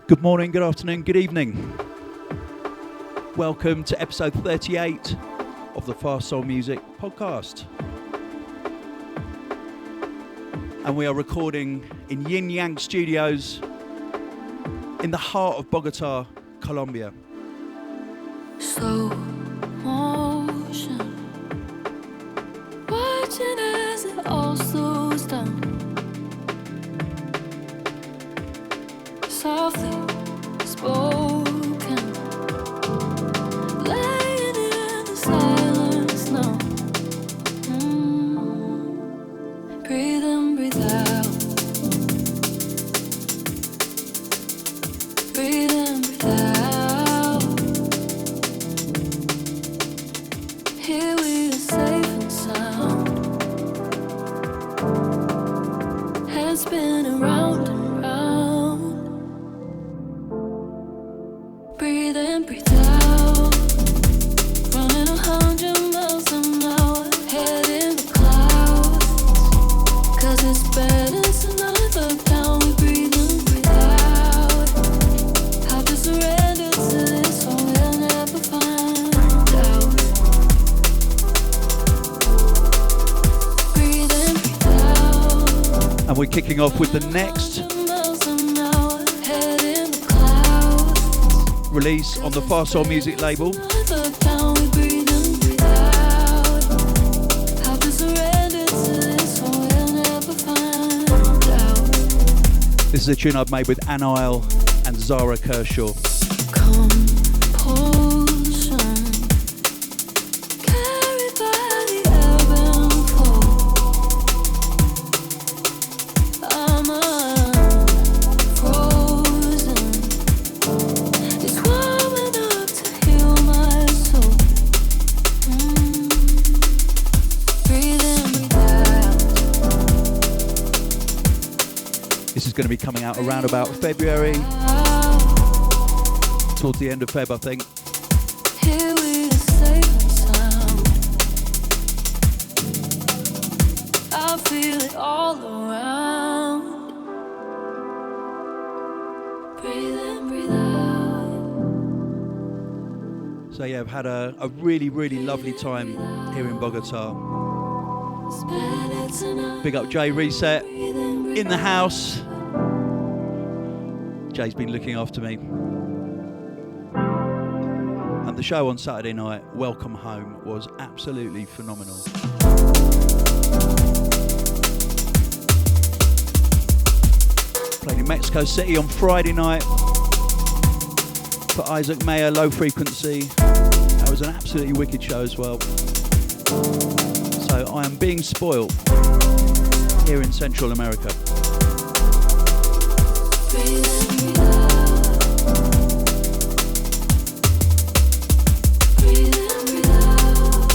Good morning, good afternoon, good evening. Welcome to episode 38 of the Fast Soul Music podcast. And we are recording in Ying Yang Studios in the heart of Bogota, Colombia. Slow motion, watching as it all slows down. Softly spoken, laying in the silence now. Breathe in, breathe out. Breathe in, breathe out. Here we are safe and sound. Head spinning round and round. Breathe in, breathe out. Running 100 miles an hour. Head in the clouds. 'Cause it's better to not look down. We breathe in, breathe out. Have to surrender to this or we'll never find out. Breathe in, breathe out. And we're kicking off with the next 100 miles an hour. Head in the clouds. release on the Fast Soul Music label. Look down, we breathe in, breathe out. Have to surrender to this or we'll never find out. This is a tune I've made with Anile and Zara Kershaw. Compulsion, carried by the ebb and flow. I'm unfrozen. It's warm enough to heal my soul. Breathe in, breathe out. This is going to be coming out around about February, towards the end of Feb, I think. Here we are safe and sound. I feel it all around. Breathe in, breathe out. So yeah, I've had a really, really lovely time here in Bogota. Spend it tonight. Big up Jay Reset Breathe in, breathe in the house. Jay's been looking after me. And the show on Saturday night, Welcome Home, was absolutely phenomenal. Played in Mexico City on Friday night for Isaac Mayer, Low Frequency. That was an absolutely wicked show as well. So I am being spoiled here in Central America. breathe in, breathe out. Breathe in, breathe out.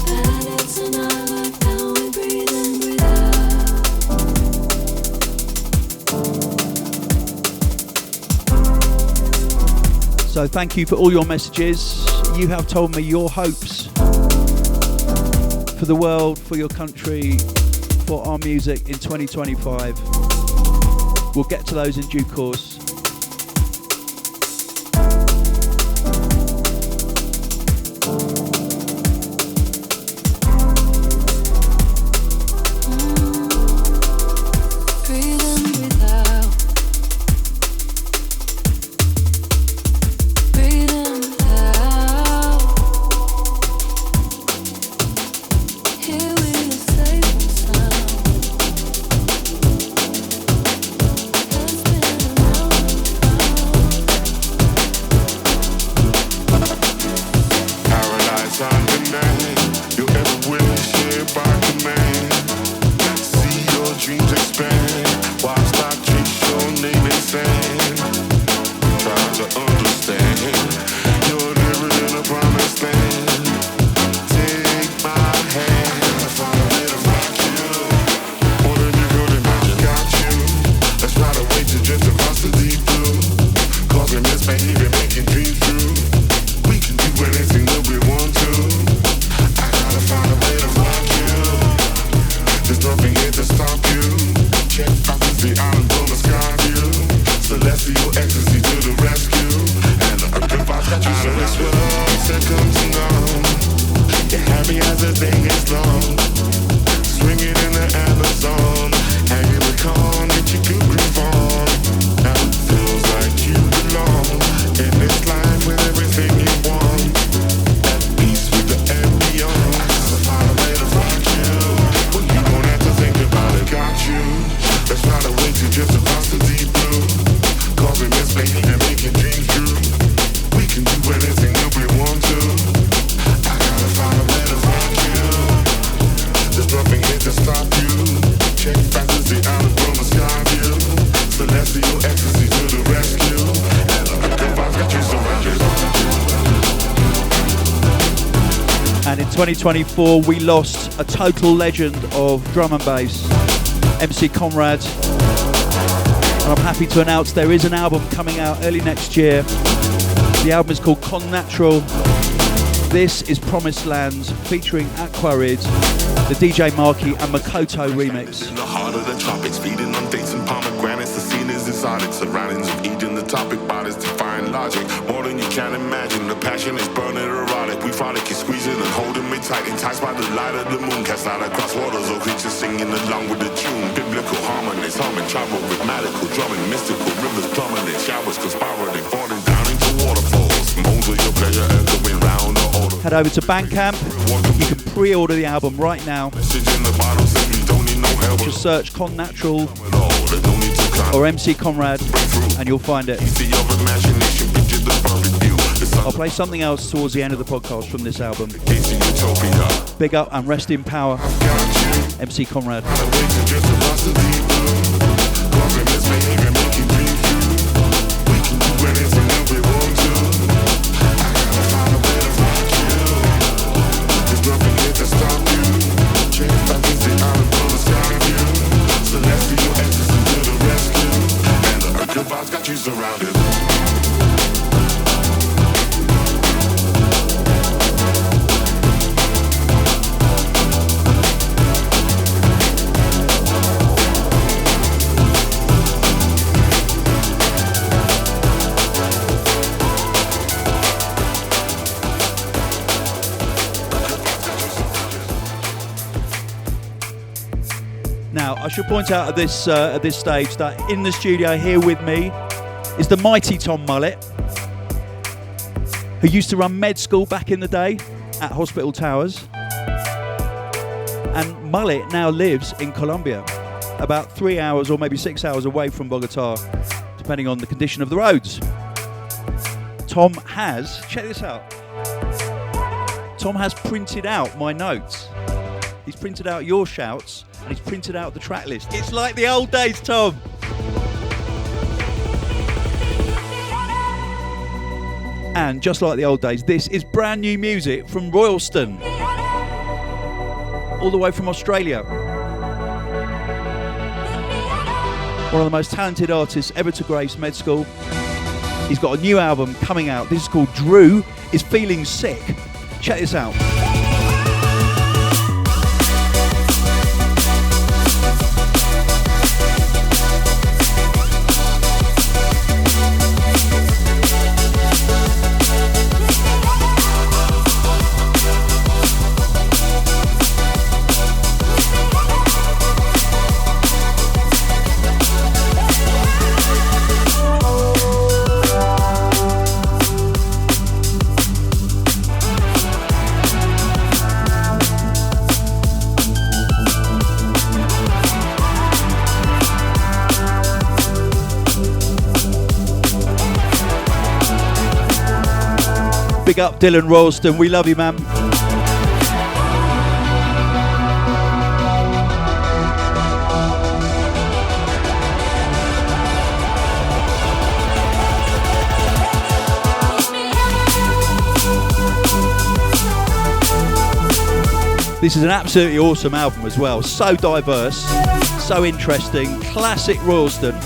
Spend it tonight like down. We breathe in, breathe out. So thank you for all your messages. You have told me your hopes for the world, for your country, for our music in 2025. We'll get to those in due course. Breathe in, breathe out. Breathe in, breathe out. Here we are safe and sound. Has been around And in 2024, we lost a total legend of drum and bass, MC Conrad. And I'm happy to announce there is an album coming out early next year. The album is called Con Natural. This is Promised Lands featuring Aquarid, the DJ Marky and Makoto remix. In the heart of the tropics, feeding on dates and pomegranates, the scene is exotic. Surroundings of Eden, the topic bodies defying logic. More than you can imagine, the passion is burning erotic. We frolic, you squeezing and holding me tight, enticed by the light of the moon. Cast out across waters, or creatures singing along with the tune. Biblical harmonies, humming, tribal, rhythmical, drumming, mystical rivers plummeting, showers conspiring, falling down into waterfalls. Modes of your pleasure echoing round the order. Head over to Bandcamp. You can pre-order the album right now. Just search Con Natural or MC Conrad and you'll find it. I'll play something else towards the end of the podcast from this album. Big up and rest in power, MC Conrad. Got you surrounded. Now, I should point out at this stage that in the studio here with me is the mighty Tom Mullet, who used to run med school back in the day at Hospital Towers. And Mullet now lives in Colombia, about 3 hours or maybe 6 hours away from Bogota, depending on the condition of the roads. Tom has, check this out, Tom has printed out my notes. He's printed out your shouts and he's printed out the track list. It's like the old days, Tom. And just like the old days, this is brand new music from Royalston, all the way from Australia. One of the most talented artists ever to grace med school. He's got a new album coming out. This is called Drew is Feeling Sick. Check this out. Big up Dylan Royalston, we love you, man. This is an absolutely awesome album as well, so diverse, so interesting, classic Royalston.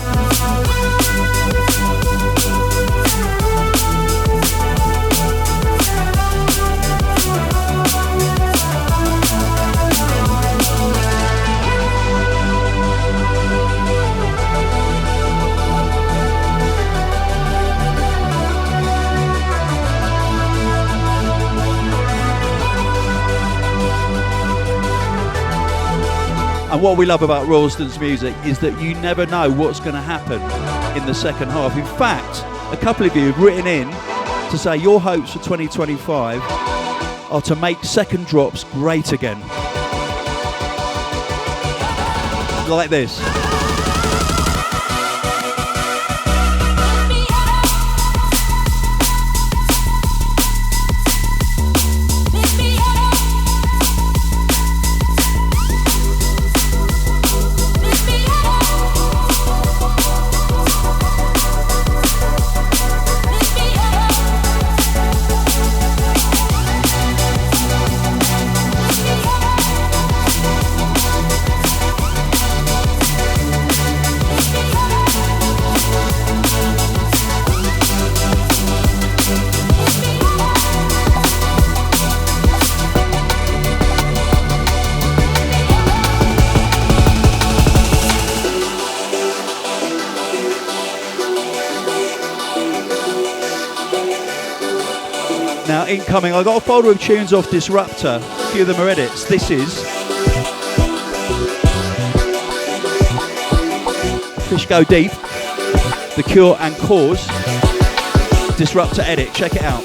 And what we love about Royalston's music is that you never know what's going to happen in the second half. In fact, a couple of you have written in to say your hopes for 2025 are to make second drops great again. Like this. incoming. I got a folder of tunes off Disrupta. A few of them are edits. This is Fish Go Deep, The Cure and Cause. Disrupta edit. Check it out.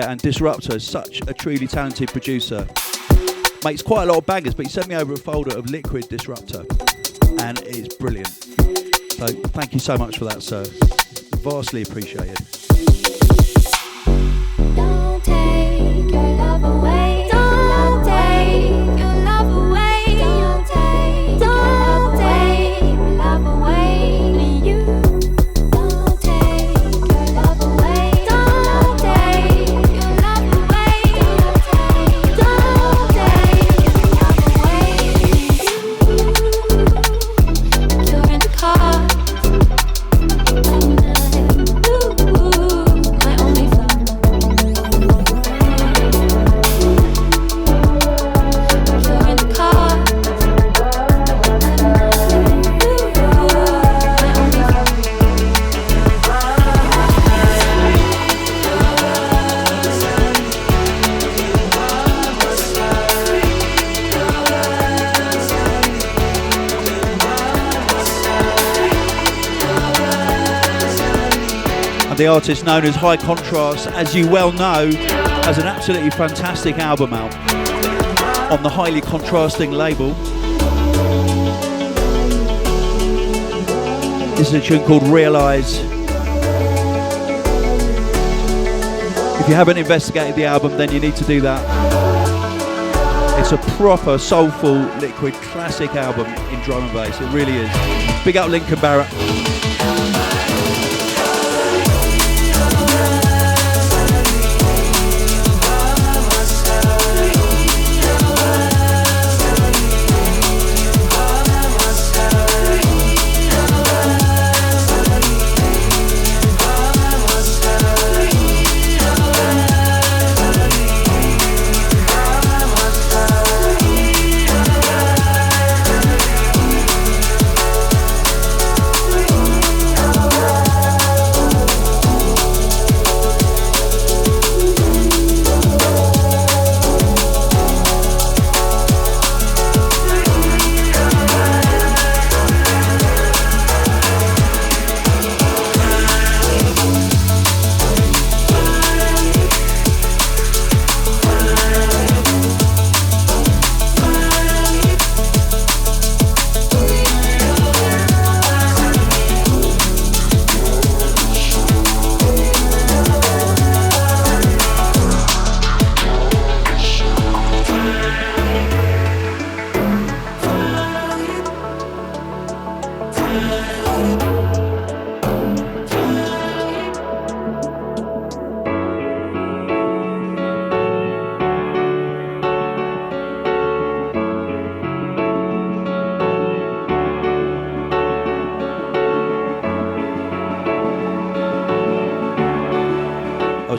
And Disrupta is such a truly talented producer. Makes quite a lot of bangers, but he sent me over a folder of liquid Disrupta, and it's brilliant. So thank you so much for that, sir. Vastly appreciated. Don't take your love away. Don't take your love away. Don't take your love away. You don't take your love away. Don't take your love away. Don't take your love away. You're in the car. My only flaw. You're in the car. And the artist known as High Contrast, as you well know, has an absolutely fantastic album out on the Highly Contrasting label. This is a tune called Realise. If you haven't investigated the album, then you need to do that. It's a proper soulful liquid classic album in drum and bass. It really is. Big up Lincoln Barrett.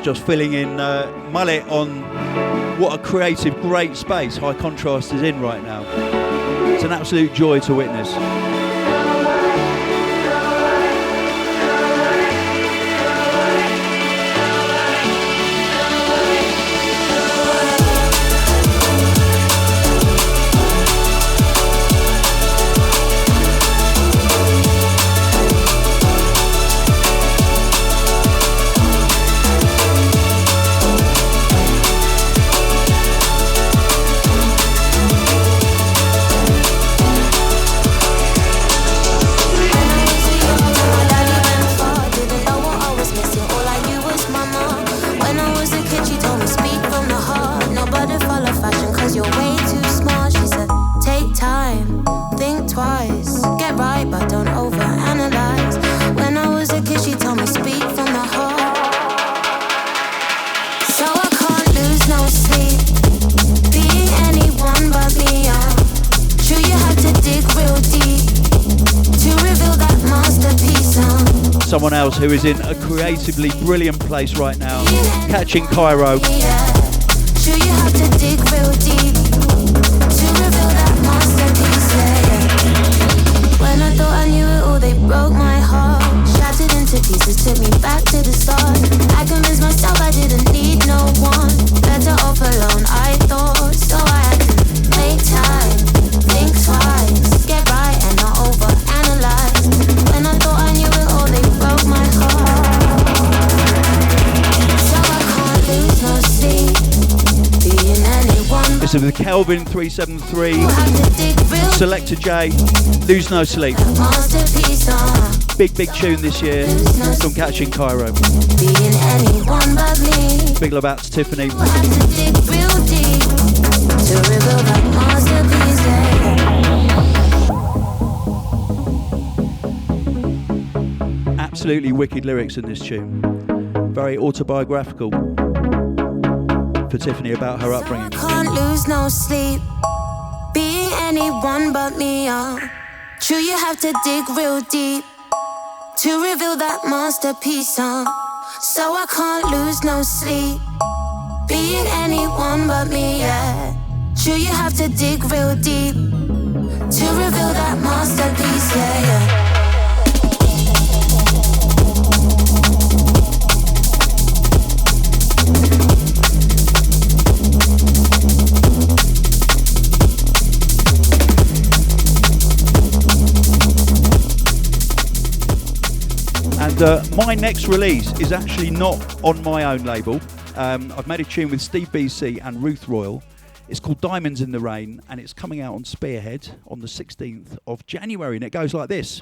Just filling in Mullet on what a creative, great space High Contrast is in right now. It's an absolute joy to witness. someone else who is in a creatively brilliant place right now, catching Cairo. Sure you have to dig real deep to reveal that masterpiece, yeah. When I thought I knew it all, they broke my heart. Shattered into pieces, took me back to the start. I convinced myself I didn't need no one. Better off alone, I thought. So I had to make time, think twice, get right and not overanalyze. When I thought I knew it all, they broke my heart. So I can't lose no sleep. This is the Kelvin 373, Selecta J, Lose No Sleep. Big tune this year from Catching Cairo. Big love out to Tiffany. Absolutely wicked lyrics in this tune. Very autobiographical for Tiffany about her upbringing. So I can't lose no sleep, being anyone but me. True, you have to dig real deep to reveal that masterpiece. So I can't lose no sleep, being anyone but me. Yeah. True, you have to dig real deep to reveal that masterpiece. Yeah, yeah. And my next release is actually not on my own label. I've made a tune with Steve BCee and Ruth Royal. It's called Diamonds in the Rain, and it's coming out on Spearhead on the 16th of January, and it goes like this.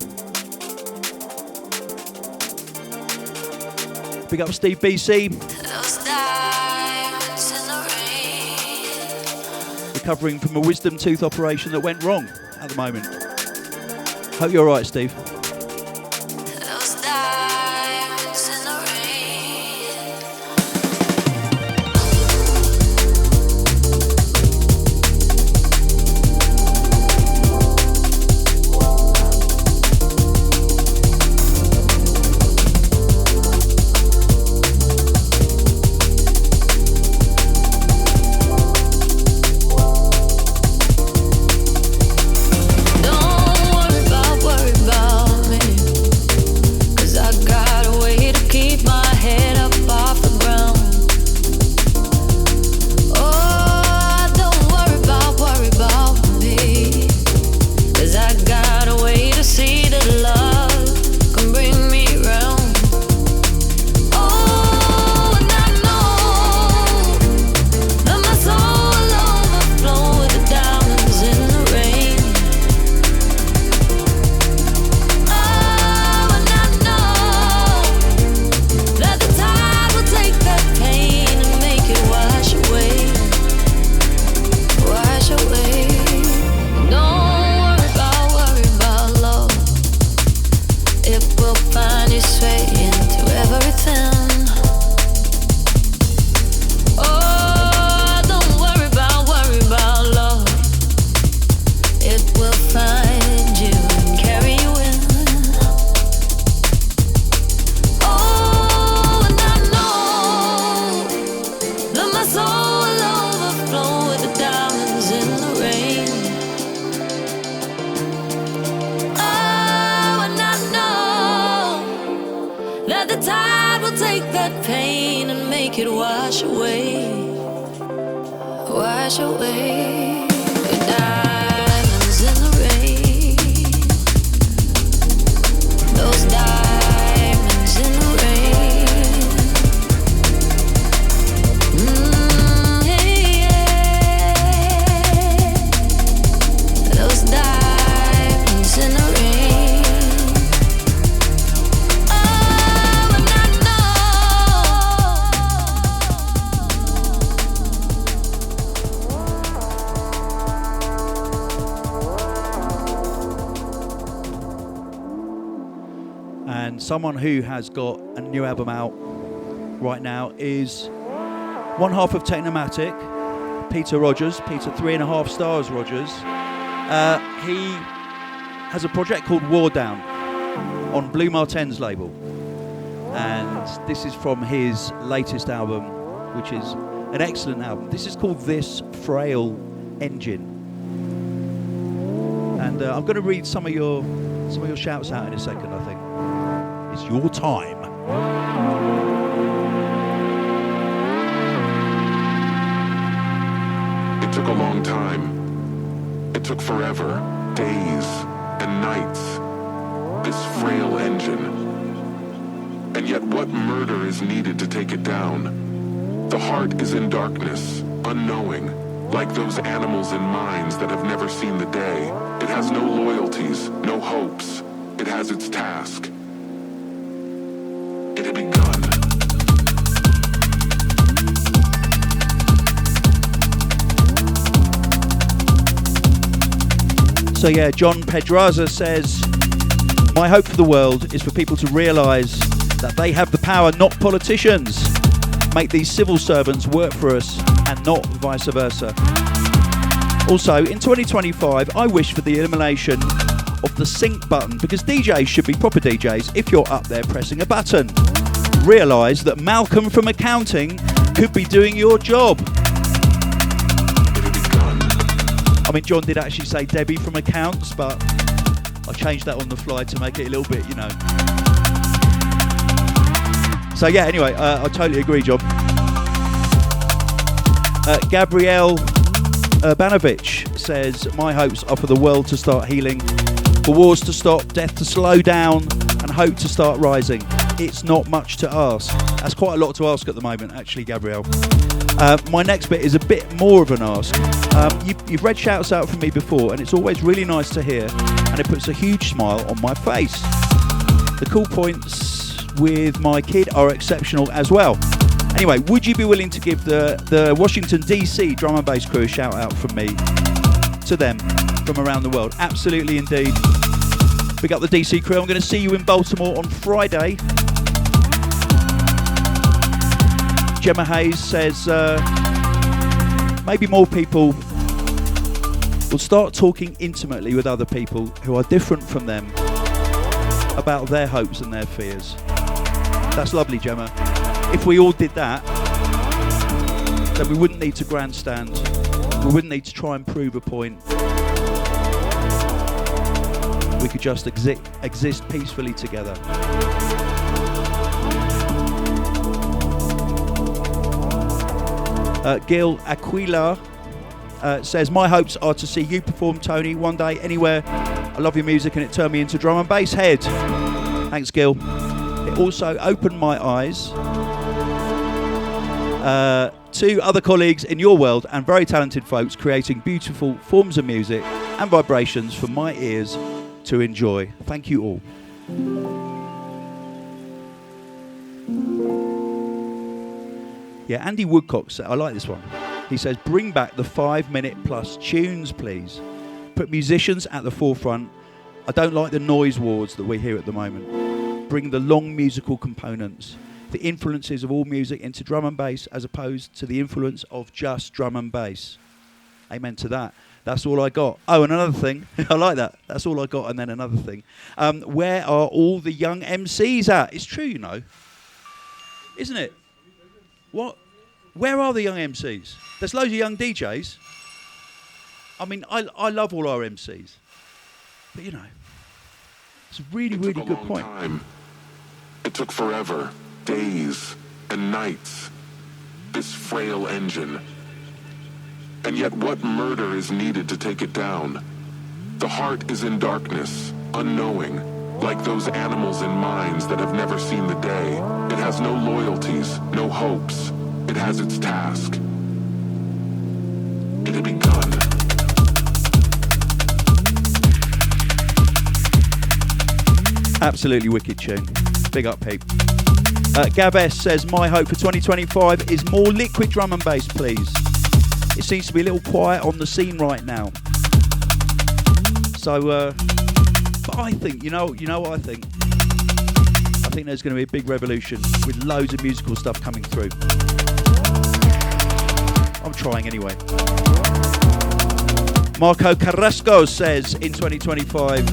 Big up Steve BCee. Recovering from a wisdom tooth operation that went wrong at the moment. Hope you're alright, Steve. Someone who has got a new album out right now is one half of Technomatic, Peter Rogers, Peter 3.5 stars Rogers. He has a project called Wardown on Blue Martens label. and this is from his latest album, which is an excellent album. This is called This Frail Engine, and I'm going to read some of your shouts out in a second. I think it's your time. It took a long time. It took forever, days and nights. This frail engine. And yet what murder is needed to take it down? The heart is in darkness, unknowing, like those animals in mines that have never seen the day. It has no loyalties, no hopes. It has its task. It had begun. So yeah, John Pedraza says, my hope for the world is for people to realise that they have the power, not politicians. Make these civil servants work for us and not vice versa. Also, in 2025, I wish for the elimination of the sync button, because DJs should be proper DJs if you're up there pressing a button. Realise that Malcolm from accounting could be doing your job. I mean, John did actually say Debbie from accounts, but I changed that on the fly to make it a little bit, you know. So yeah, anyway, I totally agree, John. Gabrielle Urbanovich says, my hopes are for the world to start healing, for wars to stop, death to slow down, and hope to start rising. It's not much to ask. That's quite a lot to ask at the moment, actually, Gabrielle. My next bit is a bit more of an ask. You've read shouts out from me before, and it's always really nice to hear, and it puts a huge smile on my face. The cool points with my kid are exceptional as well. Anyway, would you be willing to give the Washington DC drum and bass crew a shout out from me to them from around the world? Absolutely indeed. Big up the DC crew. I'm going to see you in Baltimore on Friday. Gemma Hayes says, maybe more people will start talking intimately with other people who are different from them about their hopes and their fears. That's lovely, Gemma. If we all did that, then we wouldn't need to grandstand. We wouldn't need to try and prove a point. We could just exist peacefully together. Gil Aquila says, my hopes are to see you perform, Tony, one day, anywhere. I love your music and it turned me into drum and bass head. Thanks, Gil. It also opened my eyes to other colleagues in your world and very talented folks creating beautiful forms of music and vibrations for my ears to enjoy. Thank you all. Yeah, Andy Woodcock said, I like this one. He says, bring back the 5-minute plus tunes, please. Put musicians at the forefront. I don't like the noise wars that we hear at the moment. Bring the long musical components, the influences of all music into drum and bass as opposed to the influence of just drum and bass. Amen to that. That's all I got. Oh, and another thing. I like that. That's all I got, and then another thing. Where are all the young MCs at? It's true, you know. Isn't it? What? Where are the young MCs? There's loads of young DJs. I mean, I love all our MCs. But, you know, it's a really, really good point. Time. It took forever, days and nights. This frail engine. And yet what murder is needed to take it down? The heart is in darkness, unknowing, like those animals in mines that have never seen the day. It has no loyalties, no hopes. It has its task. It had begun. Absolutely wicked tune. Big up, Pete. Gav S says, my hope for 2025 is more liquid drum and bass, please. It seems to be a little quiet on the scene right now. So, but I think, you know what I think? I think there's going to be a big revolution with loads of musical stuff coming through. I'm trying anyway. Marco Carrasco says, in 2025,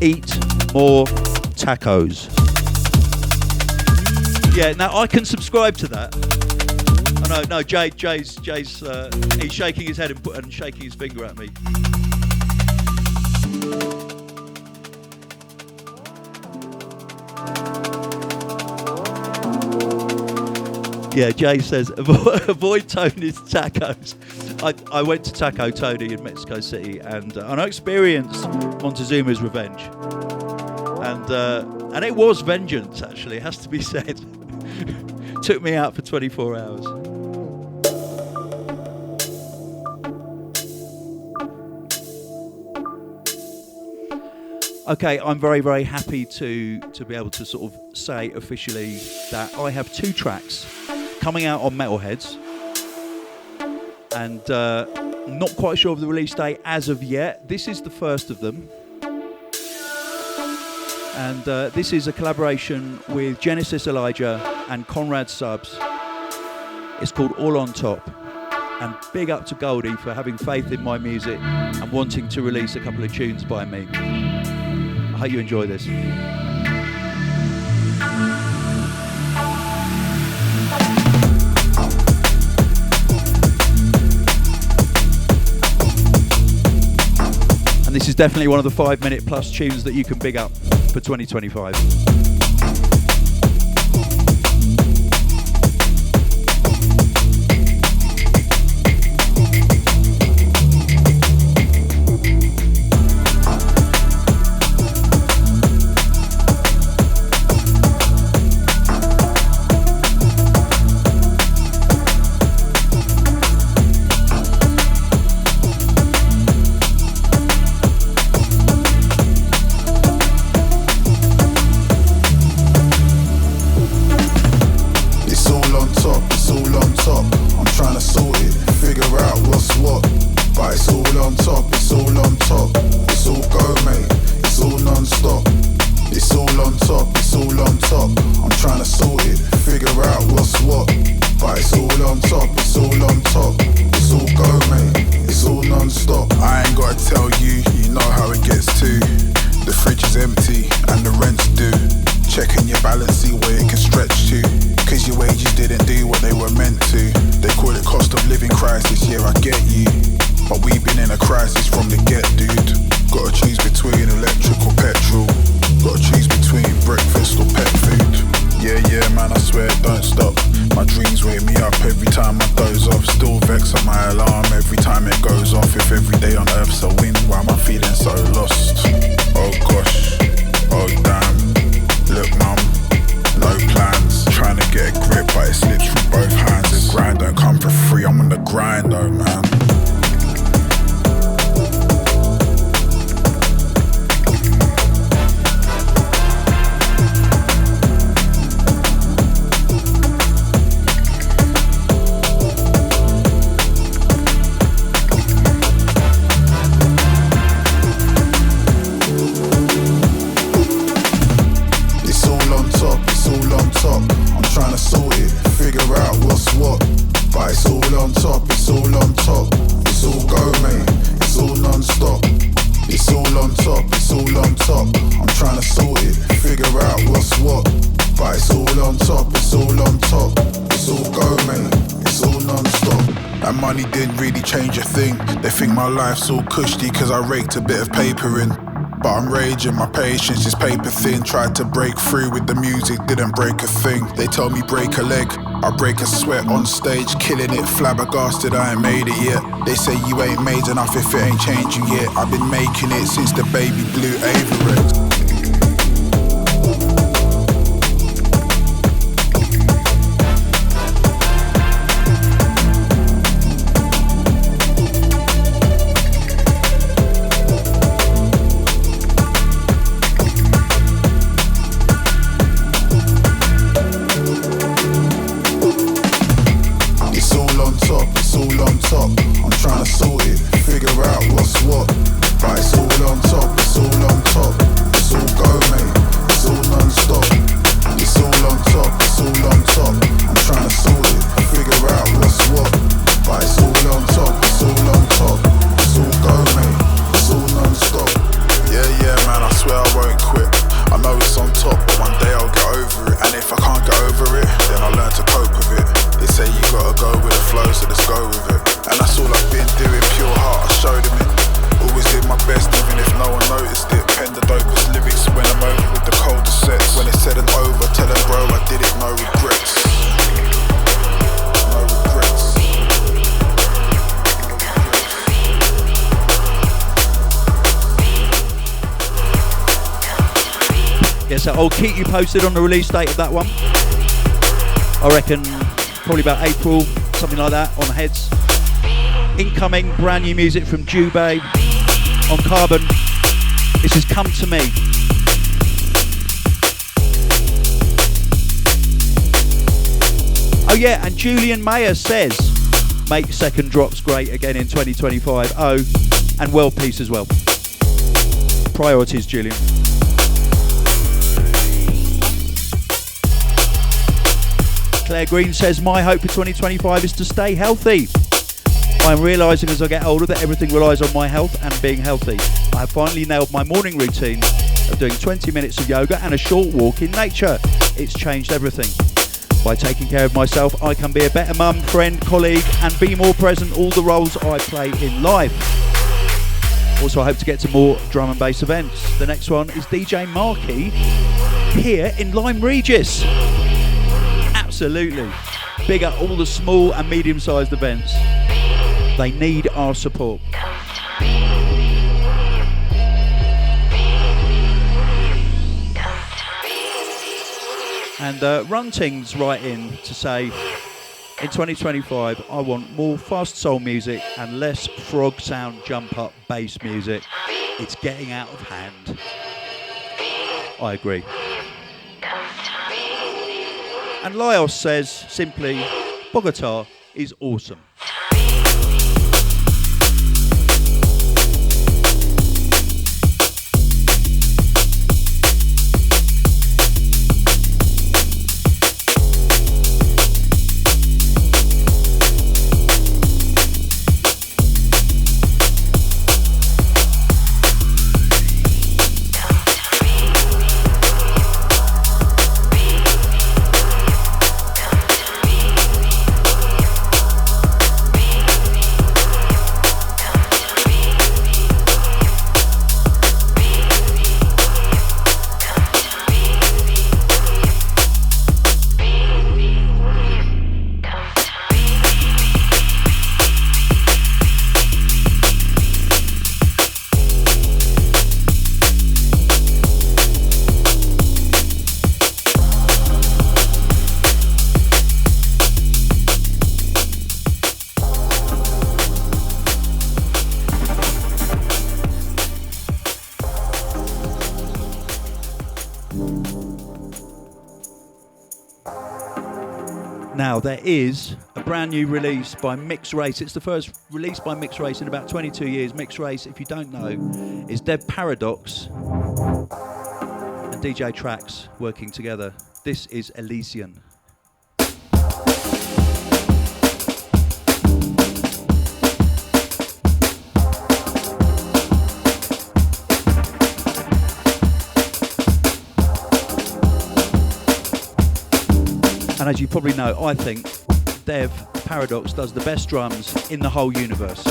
eat more tacos. Yeah, now I can subscribe to that. Oh no, Jay's he's shaking his head and shaking his finger at me. Yeah, Jay says, avoid Tony's tacos. I went to Taco Tony in Mexico City and I experienced Montezuma's revenge. And it was vengeance, actually, it has to be said. Took me out for 24 hours. Okay, I'm very, very happy to be able to sort of say officially that I have 2 tracks coming out on Metalheads, and not quite sure of the release date as of yet. This is the first of them, and this is a collaboration with Genesis Elijah and Conrad Subs. It's called All On Top, and big up to Goldie for having faith in my music and wanting to release a couple of tunes by me. I hope you enjoy this. And this is definitely one of the 5-minute plus tunes that you can big up for 2025. Life's all cushy cause I raked a bit of paper in. But I'm raging, my patience is paper thin. Tried to break through with the music, didn't break a thing. They tell me break a leg, I break a sweat on stage. Killing it, flabbergasted, I ain't made it yet. They say you ain't made enough if it ain't changed you yet. I've been making it since the baby blue Averett. said and over. Tell them bro I did it, no regrets. No regrets. Yeah, so I'll keep you posted on the release date of that one. I reckon probably about April, something like that, on the heads. Incoming brand new music from Jubei on Carbon. This has Come to Me. Oh yeah, and Julian Mayer says, make second drops great again in 2025. Oh, and World Peace as well. Priorities, Julian. Claire Green says, my hope for 2025 is to stay healthy. I'm realising as I get older that everything relies on my health and being healthy. I have finally nailed my morning routine of doing 20 minutes of yoga and a short walk in nature. It's changed everything. By taking care of myself, I can be a better mum, friend, colleague, and be more present all the roles I play in life. Also, I hope to get to more drum and bass events. The next one is DJ Marky here in Lyme Regis. Absolutely. Big up all the small and medium-sized events. They need our support. And Runting's right in to say, in 2025, I want more fast soul music and less frog sound jump up bass music. It's getting out of hand. I agree. And Lyos says simply, Bogota is awesome. Now, there is a brand new release by Mixrace. It's the first release by Mixrace in about 22 years. Mixrace, if you don't know, is Dev Paradox and DJ Trax working together. This is Elysian. And as you probably know, I think Dev Paradox does the best drums in the whole universe.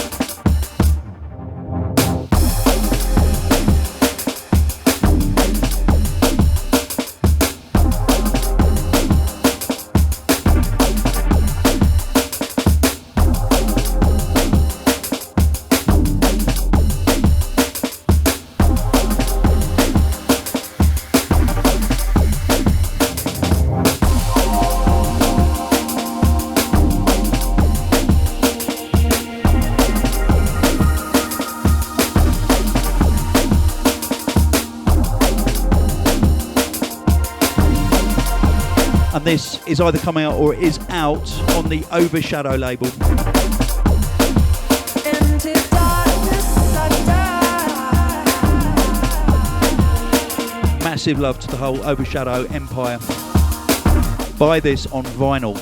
This is either coming out or it is out on the Overshadow label. Massive love to the whole Overshadow empire. Buy this on vinyl.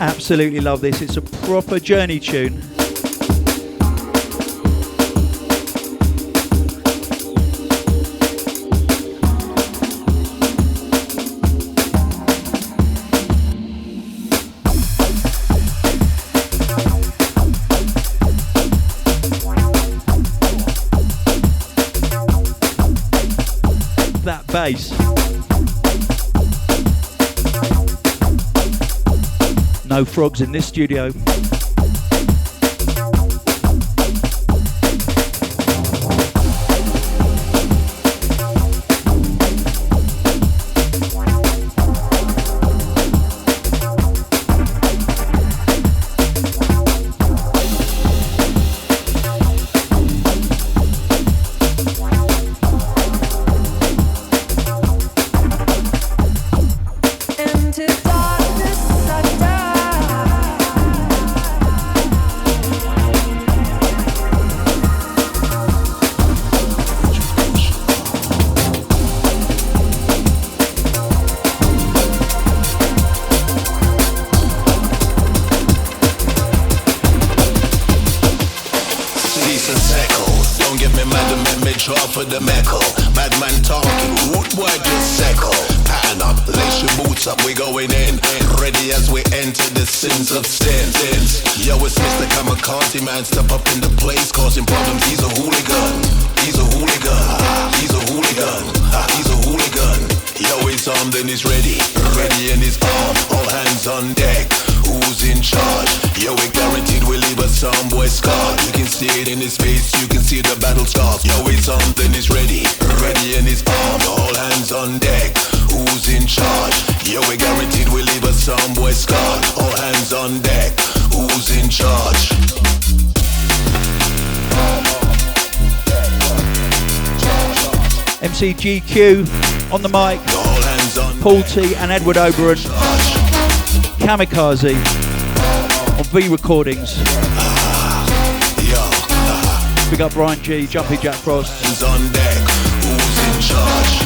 Absolutely love this. It's a proper journey tune. That bass. No frogs in this studio. For the meckle, bad man talking, root boy just seccle. Pattern up, lace your boots up, we going in. Ready as we enter the sins of sins. Yo, it's Mr. Kamikaze, man, step up in the place, causing problems. He's a hooligan, he's a hooligan, he's a hooligan, he's a hooligan. Yo, he's armed and he's ready and he's armed. All hands on deck. Who's in charge? Yo, we guaranteed we'll leave a some boy scarred. You can see it in his face, you can see the battle scars. Yo, he's armed and he's ready and he's armed. All hands on deck. Who's in charge? Yo, we guaranteed we'll leave a some boy scarred. All hands on deck. Who's in charge? MCGQ on the mic. Paul T and Edward Oberon. Kamikaze on V Recordings. Big up Brian G, Jumpy Jack Frost. Who's on deck? Who's in charge?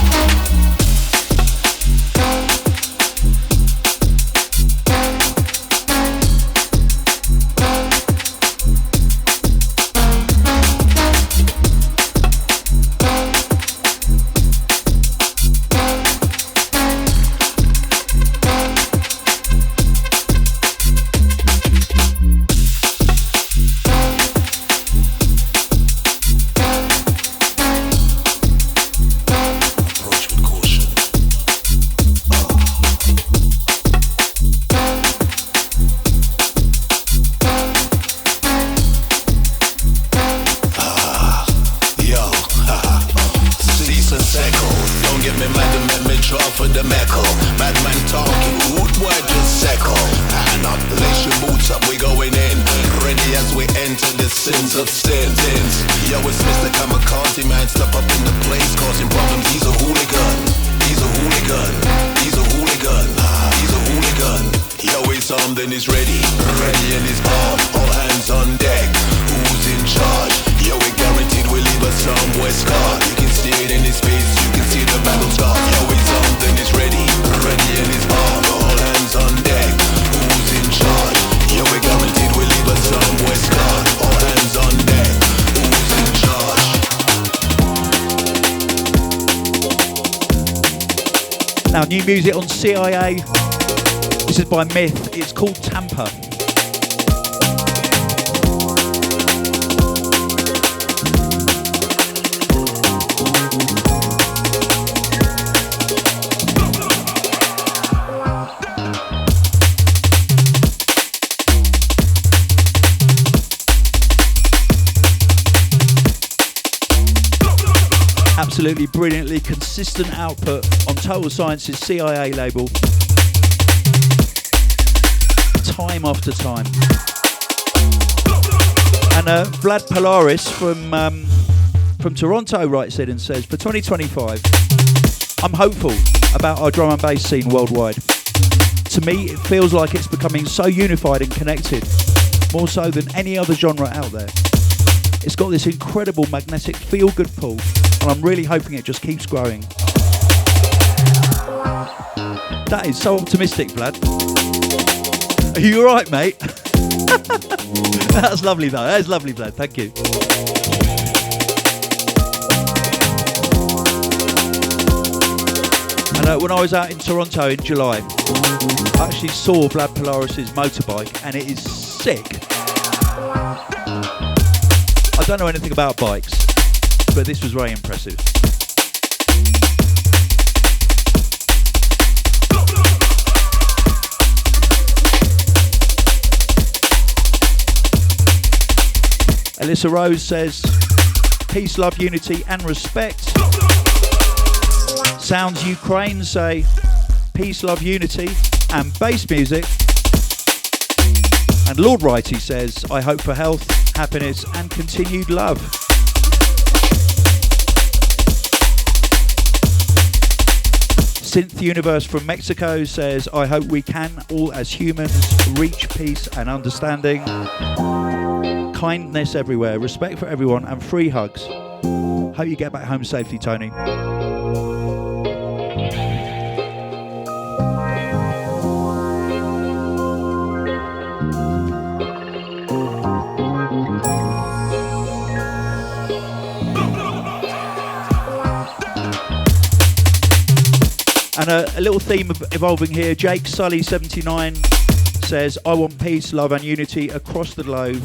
New music on CIA. This is by Myth. It's called Tampa. Absolutely brilliantly consistent output on Total Science's CIA label. Time after time. And Vlad Polaris from Toronto writes in and says, for 2025, I'm hopeful about our drum and bass scene worldwide. To me, it feels like it's becoming so unified and connected, more so than any other genre out there. It's got this incredible magnetic feel-good pull, and I'm really hoping it just keeps growing. That is so optimistic, Vlad. Are you alright, mate? That's lovely, though. That is lovely, though. Thank you. And when I was out in Toronto in July, I actually saw Vlad Polaris's motorbike, and it is sick. I don't know anything about bikes, but this was very impressive. Alyssa Rose says, peace, love, unity and respect. Sounds Ukraine say, peace, love, unity and bass music. And Lord Righty says, I hope for health, happiness and continued love. Synth Universe from Mexico says, I hope we can all as humans reach peace and understanding. Kindness everywhere, respect for everyone and free hugs. Hope you get back home safely, Tony. And a little theme evolving here. Jake Sully 79 says, I want peace, love and unity across the globe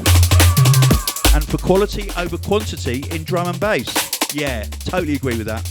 and for quality over quantity in drum and bass. Yeah, totally agree with that.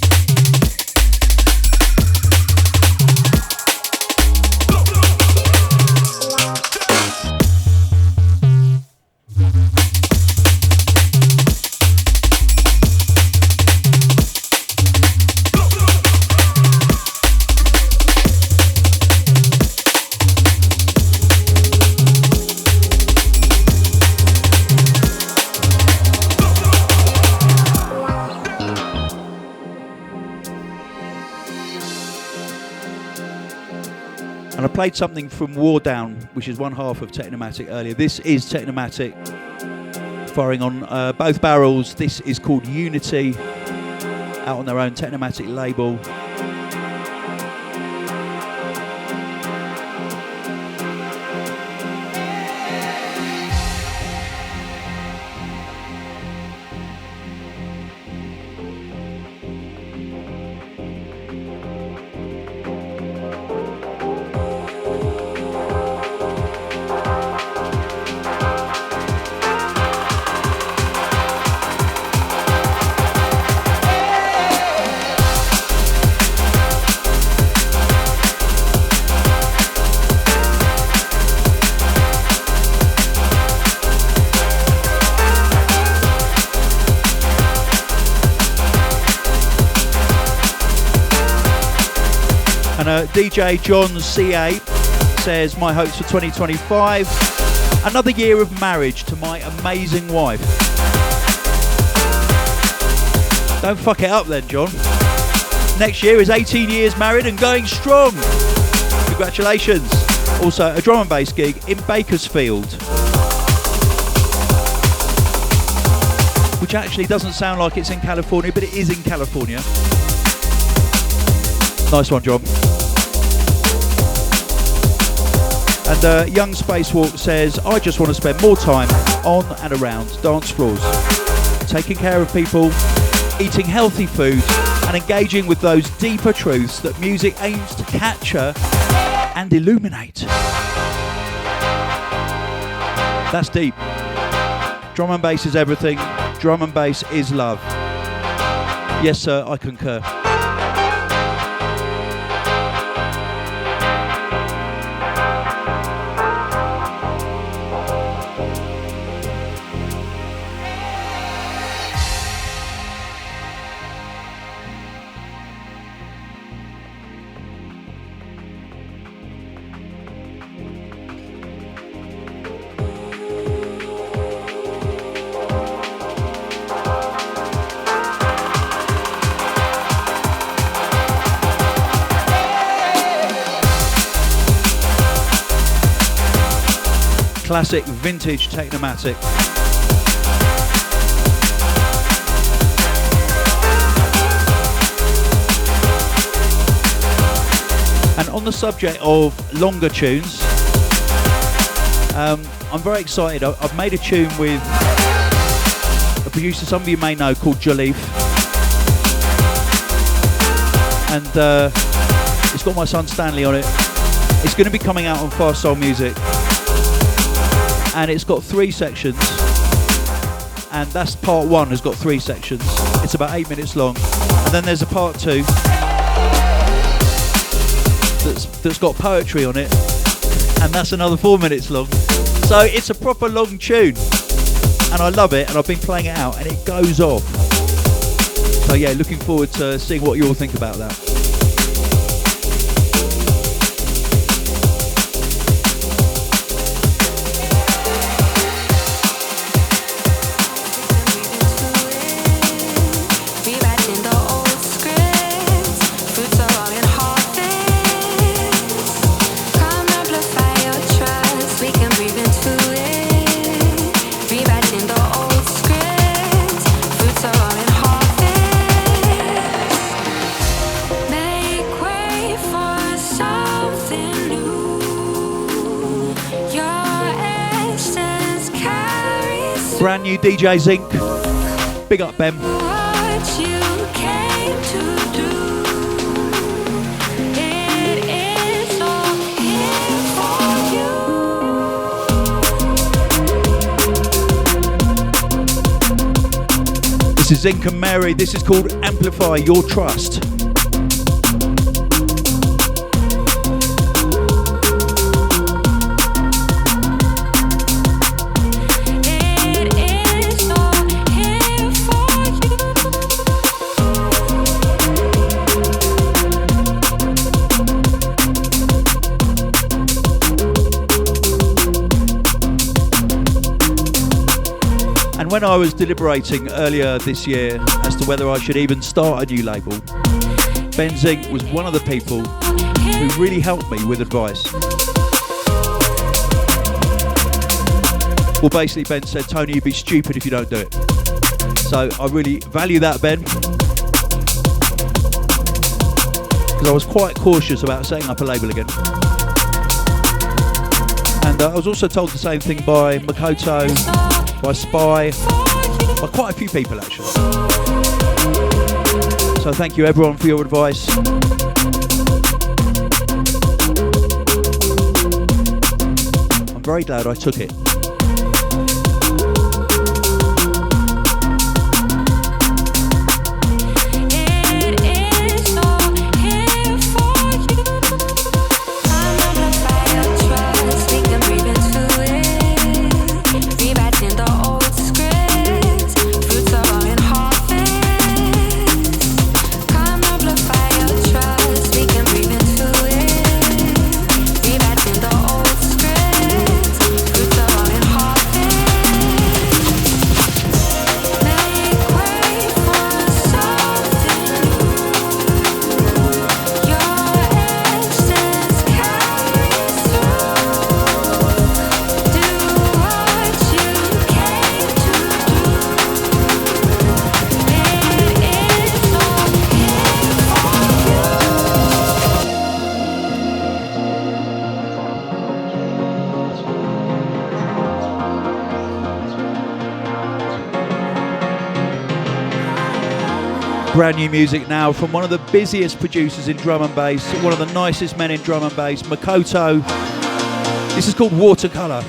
I played something from Wardown, which is one half of Technomatic earlier. This is Technomatic firing on both barrels. This is called Unity, out on their own Technomatic label. DJ John C8 says, my hopes for 2025, another year of marriage to my amazing wife. Don't fuck it up then, John. Next year is 18 years married and going strong. Congratulations. Also a drum and bass gig in Bakersfield, which actually doesn't sound like it's in California, but it is in California. Nice one, John. And Young Spacewalk says, I just want to spend more time on and around dance floors, taking care of people, eating healthy food, and engaging with those deeper truths that music aims to capture and illuminate. That's deep. Drum and bass is everything. Drum and bass is love. Yes, sir, I concur. Classic vintage Technomatic. And on the subject of longer tunes, I'm very excited. I've made a tune with a producer some of you may know called Jalif. And it's got my son Stanley on it. It's going to be coming out on Fast Soul Music. And it's got 3 sections. And that's part 1 has got 3 sections. It's about 8 minutes long. And then there's a part 2 that's got poetry on it. And that's another 4 minutes long. So it's a proper long tune. And I love it, and I've been playing it out, and it goes off. So yeah, looking forward to seeing what you all think about that. Brand new DJ Zinc. Big up, Ben. This is Zinc and Mary. This is called Amplify Your Trust. When I was deliberating earlier this year as to whether I should even start a new label, Ben Zink was one of the people who really helped me with advice. Well, basically Ben said, Tony, you'd be stupid if you don't do it. So I really value that, Ben, because I was quite cautious about setting up a label again. And I was also told the same thing by Makoto, by Spy, by quite a few people actually. So thank you everyone for your advice. I'm very glad I took it. Brand new music now from one of the busiest producers in drum and bass, one of the nicest men in drum and bass, Makoto. This is called Watercolor.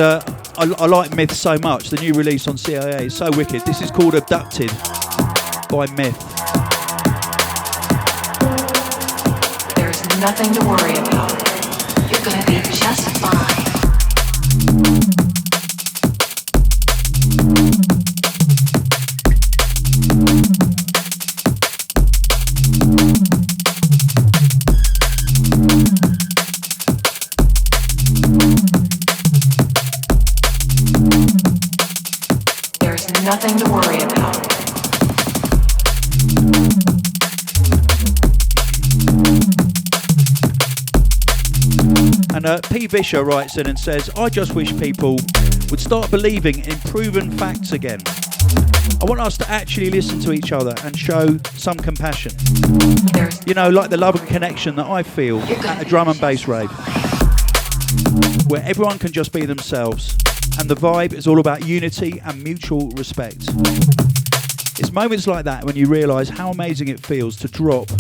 And I like Myth so much. The new release on CIA is so wicked. This is called Abducted by Myth. There's nothing to worry about. You're gonna be just fine. Nothing to worry about. And P. Vischer writes in and says, I just wish people would start believing in proven facts again. I want us to actually listen to each other and show some compassion. You know, like the love and connection that I feel at a drum and bass rave, where everyone can just be themselves. And the vibe is all about unity and mutual respect. It's moments like that when you realise how amazing it feels to drop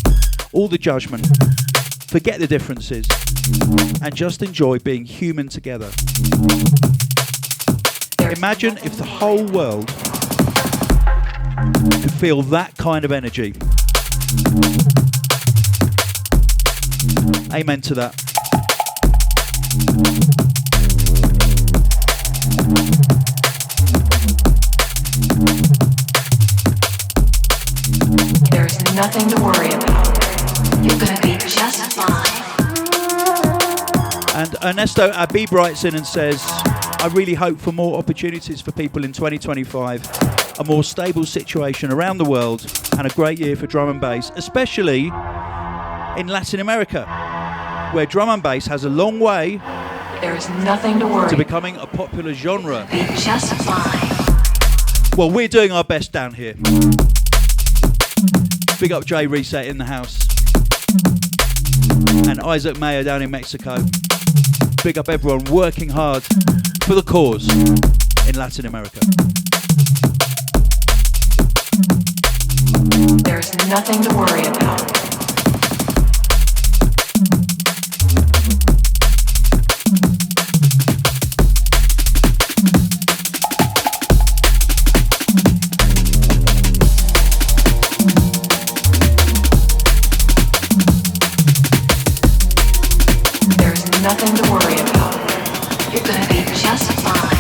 all the judgment, forget the differences, and just enjoy being human together. Imagine if the whole world could feel that kind of energy. Amen to that. There's nothing to worry about. You're gonna be just fine. And Ernesto Abib writes in and says, I really hope for more opportunities for people in 2025, a more stable situation around the world, and a great year for drum and bass, especially in Latin America, where drum and bass has a long way There's nothing to worry to becoming a popular genre. Be just fine. Well, we're doing our best down here. Big up Jay Reset in the house. And Isaac Mayer down in Mexico. Big up everyone working hard for the cause in Latin America. There's nothing to worry about. Nothing to worry about. You're gonna be just fine.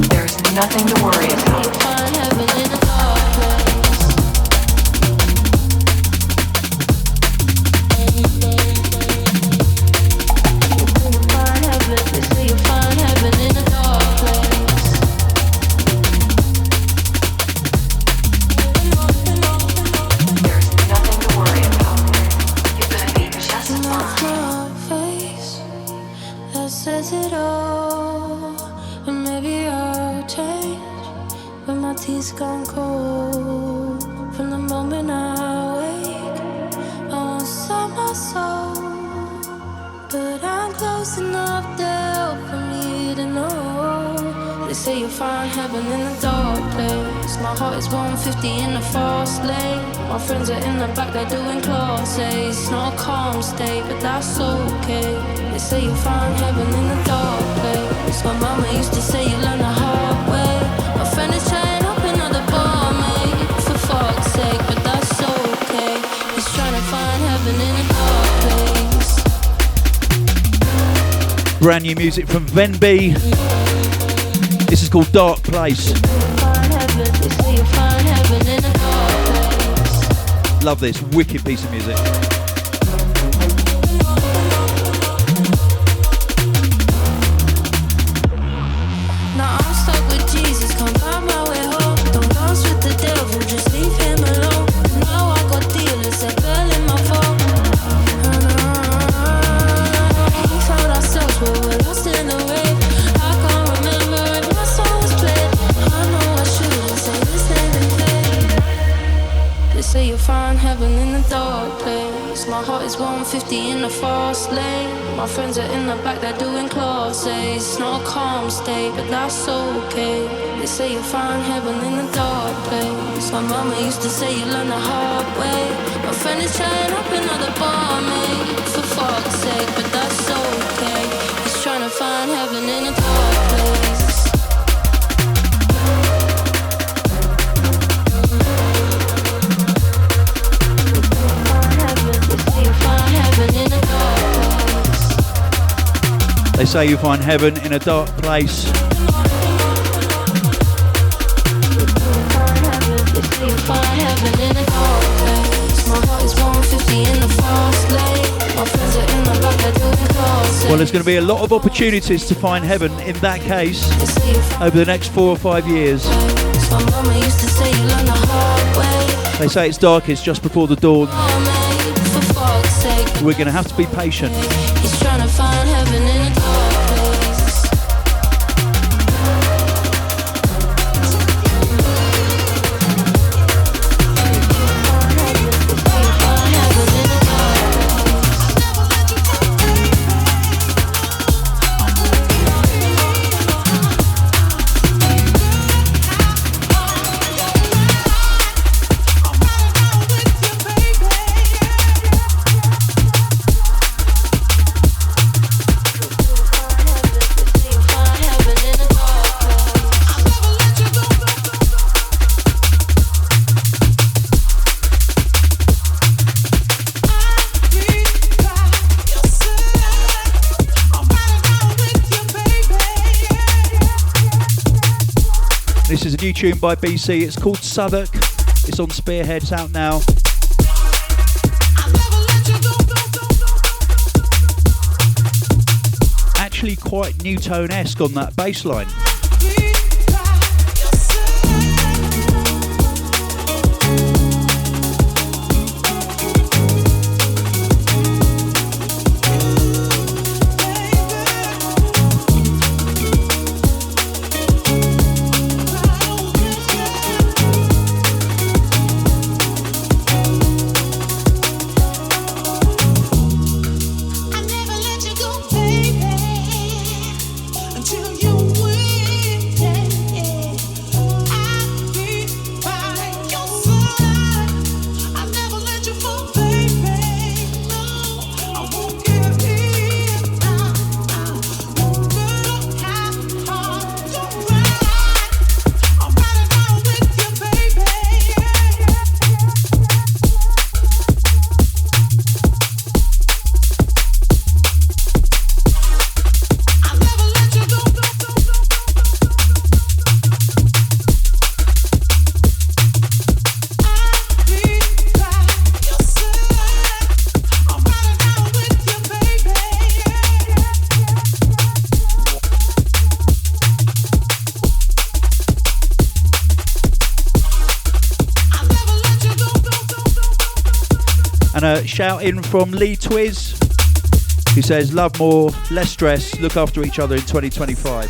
There's nothing to worry about. In the fast lane, my friends are in the back, they're doing class A's. It's not a calm state, but that's okay. They say you'll find heaven in the dark place. My mama used to say you learn the hard way. My friend is trying up another bar, mate, for fuck's sake, but that's okay. He's trying to find heaven in a dark place. Brand new music from Ven B. This is called Dark Place. Love this wicked piece of music. Now I'm stuck with Jesus, can't find my way home. Don't dance with the devil, just leave him alone. Now I got dealers, they're belling my phone. We found ourselves where we're lost in the rain. I can't remember if my song was played. I know I shouldn't say this name in vain. They say you'll find heaven in the dark place. My heart is 150 in the fast lane. My friends are in the back, they're doing class A's. It's not a calm state, but that's okay. They say you'll find heaven in the dark place. My mama used to say you learn the hard way. My friend is trying up another barmaid, for fuck's sake, but that's okay. He's trying to find heaven in a dark place. They say you find heaven in a dark place. Well, there's going to be a lot of opportunities to find heaven in that case over the next 4 or 5 years. They say it's darkest just before the dawn. We're going to have to be patient. He's trying to find heaven in a dark place. This is a new tune by BCee. It's called Southwark. It's on Spearhead. It's out now. Actually quite new tone-esque on that bass line. And a shout in from Lee Twiz, who says, love more, less stress, look after each other in 2025.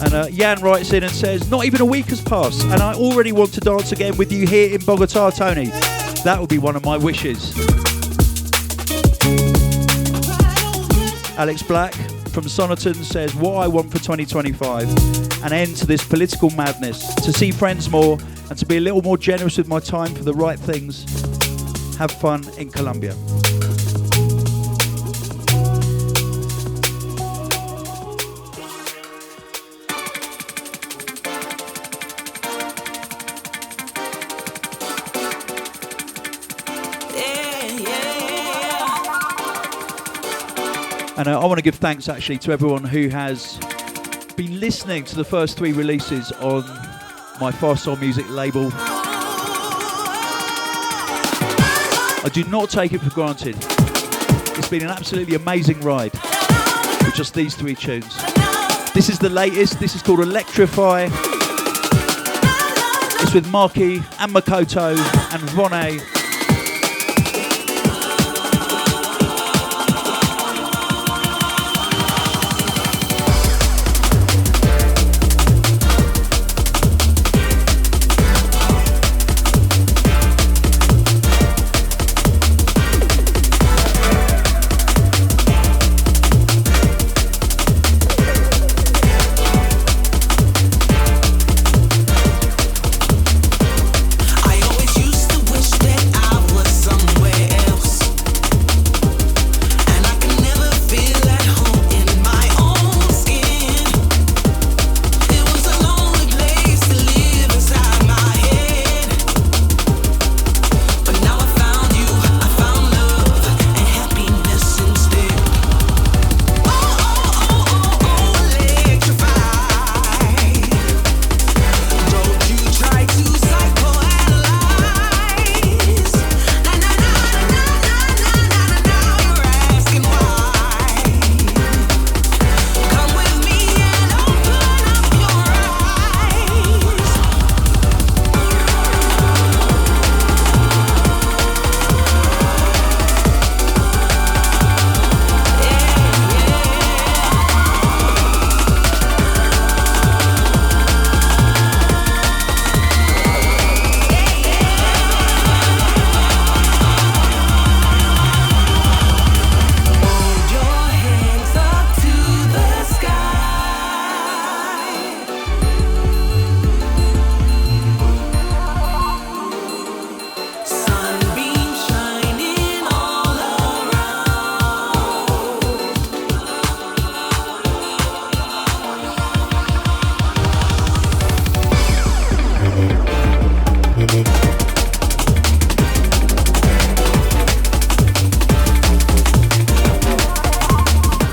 And Jan writes in and says, not even a week has passed and I already want to dance again with you here in Bogota, Tony. That would be one of my wishes. Alex Black from Sonnerton says, what I want for 2025, an end to this political madness, to see friends more and to be a little more generous with my time for the right things. Have fun in Colombia. And I want to give thanks actually to everyone who has been listening to the first 3 releases on my Fast Soul Music label. I do not take it for granted. It's been an absolutely amazing ride with just these 3 tunes. This is the latest. This is called Electrify. It's with Marky and Makoto and Ronnie.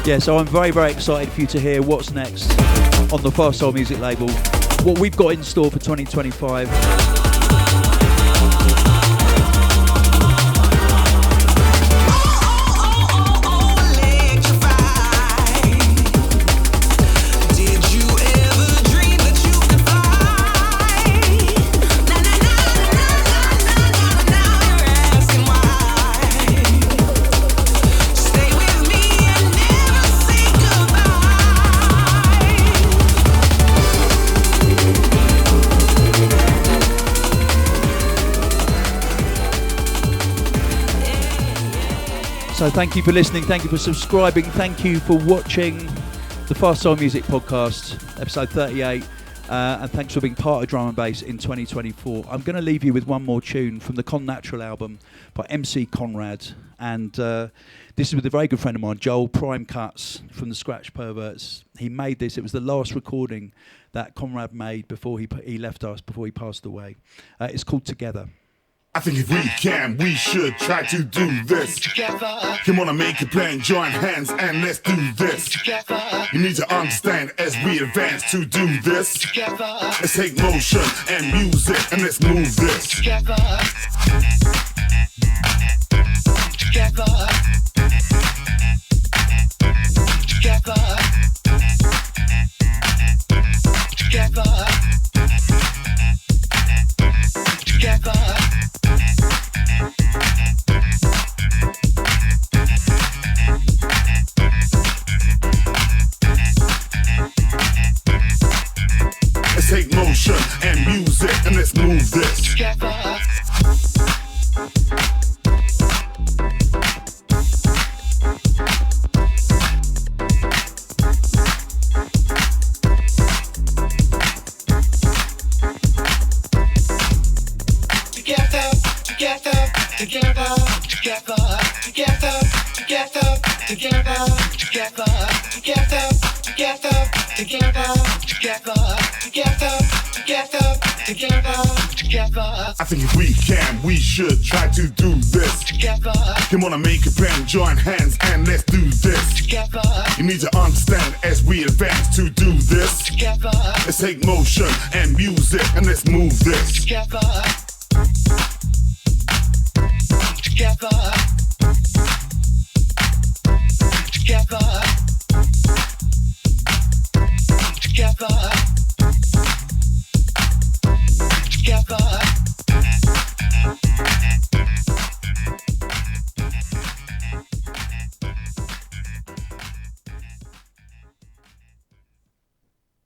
Yeah, so I'm very, very excited for you to hear what's next on the Fast Soul Music label, what we've got in store for 2025. So thank you for listening, thank you for subscribing, thank you for watching the Fast Soul Music Podcast, episode 38, and thanks for being part of Drum and Bass in 2024. I'm going to leave you with one more tune from the Con Natural album by MC Conrad, and this is with a very good friend of mine, Joel Prime Cuts from the Scratch Perverts. He made this, it was the last recording that Conrad made before he left us, before he passed away. It's called Together. I think if we can, we should try to do this. Come on and make a plan, join hands and let's do this. You need to understand as we advance to do this. Let's take motion and music and let's move this. Together. Let's take motion and music and let's move this. Together. I think if we can, we should try to do this. Come on and make a plan, join hands and let's do this. You need to understand as we advance to do this. Let's take motion and music and let's move this. Together.